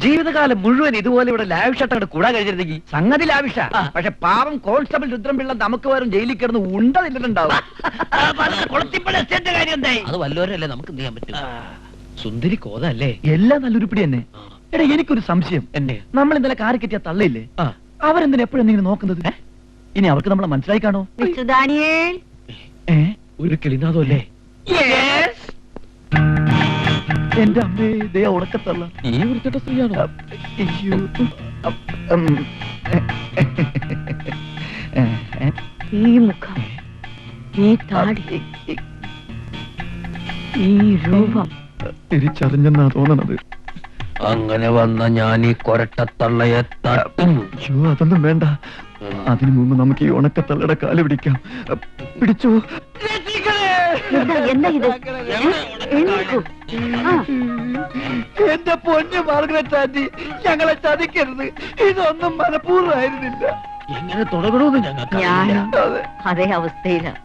ജീവിതകാലം മുഴുവൻ ഇതുപോലെ ഇവിടെ ലാവിഷായിട്ട് അങ്ങോട്ട് കൂടാൻ കഴിഞ്ഞിരുന്നെങ്കിൽ സംഗതി ലാവിഷ. പക്ഷെ പാവം കോൺസ്റ്റബിൾ രുദ്രംപിള്ള നമുക്ക് വരും ജയിലിൽ കിടന്ന് ഉണ്ട തിന്നിട്ടുണ്ടാവും. അത് വല്ലവരല്ലേ നമുക്ക് എന്ത് ചെയ്യാൻ പറ്റും? സുന്ദരി കോതല്ലേ? എല്ലാം നല്ലൊരുപ്പിടി തന്നെ. എടാ എനിക്കൊരു സംശയം. എന്നെ നമ്മൾ ഇന്നലെ കാറി കെട്ടിയ തള്ളയില്ലേ, അവരെന്തിനാ എപ്പോഴും ഇങ്ങനെ നോക്കുന്നത്? ഇനി അവർക്ക് നമ്മളെ മനസ്സിലായി കാണോ? ഒരു കിളിനാഥോ അല്ലേ? എന്റെ അമ്മേ, ഇതേ ഉടക്കത്തള്ള. ഈ വൃത്തിട്ട സ്ത്രീയാണോ? ഈ മുഖം, ഈ താടി, ഈ രൂപം തിരിച്ചറിഞ്ഞെന്നാ തോന്നണത്. അങ്ങനെ വന്ന ഞാൻ ഈ കൊരട്ടത്തള്ളയെ തട്ടും. അയ്യോ, അതൊന്നും വേണ്ട. അതിനു മുമ്പ് നമുക്ക് ഈ ഉണക്കത്തള്ളയുടെ കാല് പിടിക്കാം. പിടിച്ചോ. എന്താ ഇത്? എന്റെ പൊന്നു മാർഗരറ്റ് ആന്റി, ഞങ്ങളെ ചതിക്കരുത്. ഇതൊന്നും മനഃപൂർവ്വമായിരുന്നില്ല. എങ്ങനെ തുടങ്ങണമെന്ന് ഞങ്ങൾക്ക് അതേ അവസ്ഥയിലാണ്.